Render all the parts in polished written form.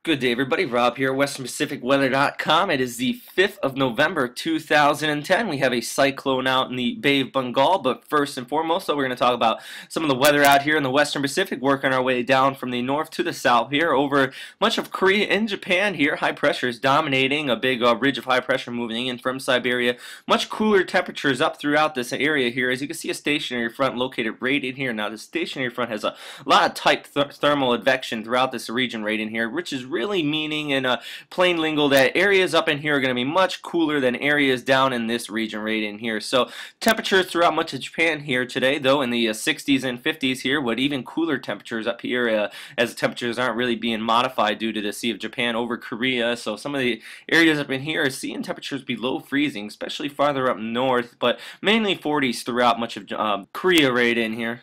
Good day, everybody. Rob here, WesternPacificWeather.com. It is the 5th of November, 2010. We have a cyclone out in the Bay of Bengal, but first and foremost, we're going to talk about some of the weather out here in the Western Pacific, working our way down from the north to the south here over much of Korea and Japan here. High pressure is dominating, a big ridge of high pressure moving in from Siberia. Much cooler temperatures up throughout this area here. As you can see, a stationary front located right in here. Now, the stationary front has a lot of tight thermal advection throughout this region right in here, which is really meaning in plain lingo that areas up in here are going to be much cooler than areas down in this region right in here. So temperatures throughout much of Japan here today, though in the 60s and 50s here, but even cooler temperatures up here as the temperatures aren't really being modified due to the Sea of Japan over Korea. So some of the areas up in here are seeing temperatures below freezing, especially farther up north, but mainly 40s throughout much of Korea right in here.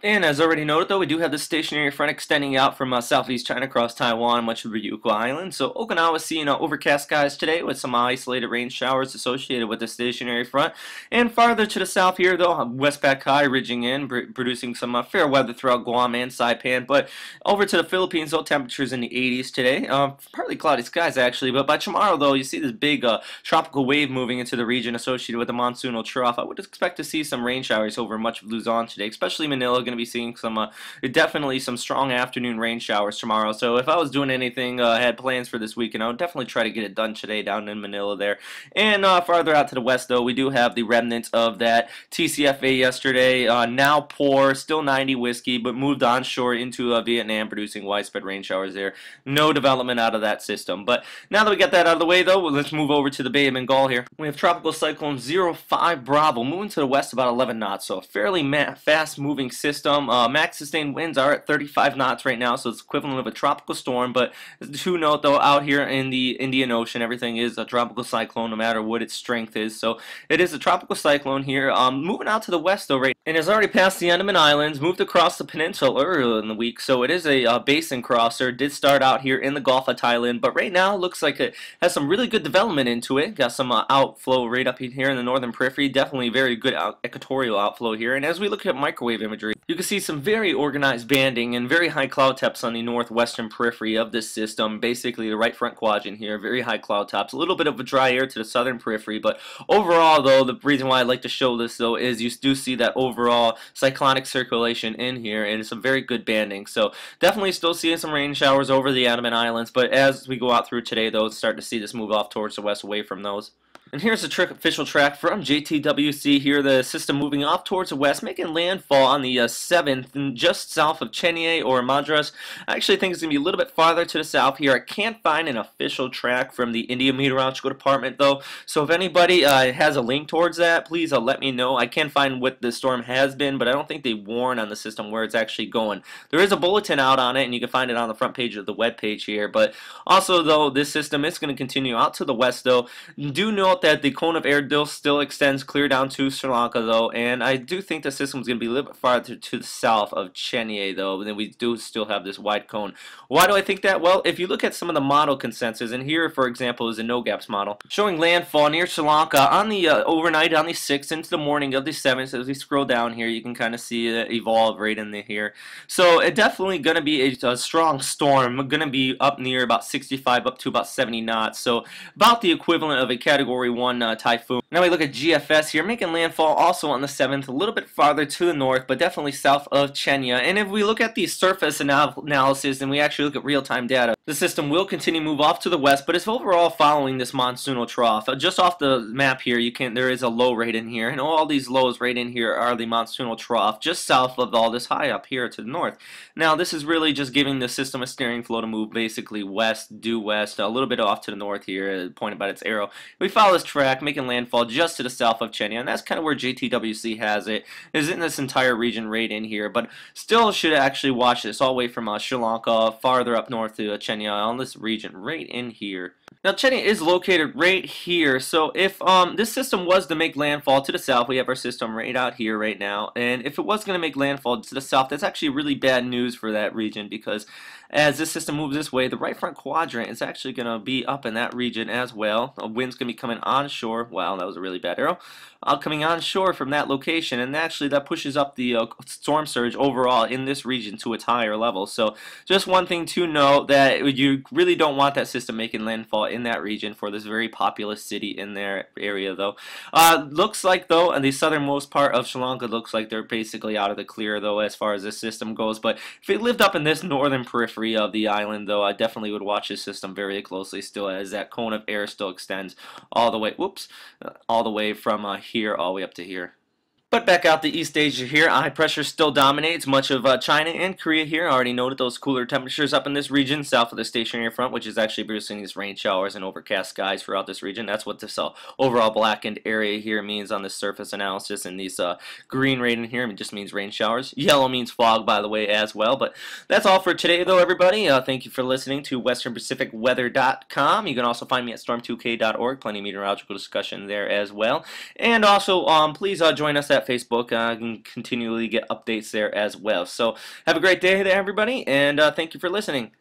And as already noted, though, we do have the stationary front extending out from southeast China across Taiwan, much of Ryukyu Island. So Okinawa is seeing overcast skies today with some isolated rain showers associated with the stationary front. And farther to the south here, though, Westpac High ridging in, producing some fair weather throughout Guam and Saipan. But over to the Philippines, though, temperatures in the 80s today. Partly cloudy skies, actually. But by tomorrow, though, you see this big tropical wave moving into the region associated with the monsoonal trough. I would expect to see some rain showers over much of Luzon today, especially Manila. Going to be seeing some definitely some strong afternoon rain showers tomorrow. So if I was doing anything, had plans for this weekend, I would definitely try to get it done today down in Manila there. And farther out to the west, though, we do have the remnants of that TCFA yesterday. Now poor, still 90 whiskey, but moved onshore into Vietnam, producing widespread rain showers there. No development out of that system. But now that we got that out of the way, though, let's move over to the Bay of Bengal here. We have Tropical Cyclone 05 Bravo moving to the west about 11 knots, so a fairly fast-moving system. Max sustained winds are at 35 knots right now, so it's equivalent of a tropical storm. But to note, though, out here in the Indian Ocean, everything is a tropical cyclone, no matter what its strength is. So it is a tropical cyclone here, moving out to the west, though, right, and has already passed the Andaman Islands, moved across the peninsula earlier in the week. So it is a basin crosser. Did start out here in the Gulf of Thailand, but right now looks like it has some really good development into it. Got some outflow right up in here in the northern periphery. Definitely very good equatorial outflow here. And as we look at microwave imagery, you can see some very organized banding and very high cloud tops on the northwestern periphery of this system. Basically, the right front quadrant here, very high cloud tops. A little bit of a dry air to the southern periphery, but overall, though, the reason why I like to show this, though, is you do see that overall cyclonic circulation in here, and some very good banding. So definitely still seeing some rain showers over the Andaman Islands, but as we go out through today, though, start to see this move off towards the west away from those. And here's the official track from JTWC here, the system moving off towards the west, making landfall on the 7th, and just south of Chennai or Madras. I actually think it's going to be a little bit farther to the south here. I can't find an official track from the India Meteorological Department, though, so if anybody has a link towards that, please let me know. I can find what the storm has been, but I don't think they warn on the system where it's actually going. There is a bulletin out on it, and you can find it on the front page of the web page here, but also, though, this system is going to continue out to the west, though. Do note that the cone of air still extends clear down to Sri Lanka, though, and I do think the system is going to be a little bit farther to the south of Chennai, though, and then we do still have this wide cone. Why do I think that? Well, if you look at some of the model consensus, and here, for example, is a NOGAPS model, showing landfall near Sri Lanka on the overnight on the 6th into the morning of the 7th. As we scroll down here, you can kind of see it evolve right in here. So it's definitely going to be a strong storm, going to be up near about 65 up to about 70 knots, so about the equivalent of a Category 1 typhoon. Now we look at GFS here, making landfall also on the 7th, a little bit farther to the north, but definitely south of Chennai. And if we look at the surface analysis and we actually look at real-time data, the system will continue to move off to the west, but it's overall following this monsoonal trough. Just off the map here, there is a low right in here, and all these lows right in here are the monsoonal trough, just south of all this high up here to the north. Now this is really just giving the system a steering flow to move basically west, due west, a little bit off to the north here, pointed by its arrow. We follow this track, making landfall just to the south of Chennai, and that's kind of where JTWC has it, is in this entire region right in here, but still should actually watch this all the way from Sri Lanka, farther up north to Chennai, on this region right in here. Now Chennai is located right here, so if this system was to make landfall to the south, we have our system right out here right now, and if it was going to make landfall to the south, that's actually really bad news for that region, because As this system moves this way, the right front quadrant is actually going to be up in that region as well. A wind's going to be coming onshore. Wow, that was a really bad arrow. Coming onshore from that location, and actually that pushes up the storm surge overall in this region to its higher level. So just one thing to note, that you really don't want that system making landfall in that region for this very populous city in their area, though. Looks like, though, in the southernmost part of Sri Lanka, looks like they're basically out of the clear, though, as far as this system goes. But if it lived up in this northern periphery of the island, though, I definitely would watch this system very closely still, as that cone of air still extends all the way, all the way from here all the way up to here. But back out the East Asia here, high pressure still dominates much of China and Korea here. I already noted those cooler temperatures up in this region south of the stationary front, which is actually producing these rain showers and overcast skies throughout this region. That's what this overall blackened area here means on this surface analysis. And these green right in here, it just means rain showers. Yellow means fog, by the way, as well. But that's all for today, though, everybody. Thank you for listening to westernpacificweather.com. You can also find me at storm2k.org. Plenty of meteorological discussion there as well. And also, please join us at Facebook. You can continually get updates there as well. So have a great day there, everybody, and thank you for listening.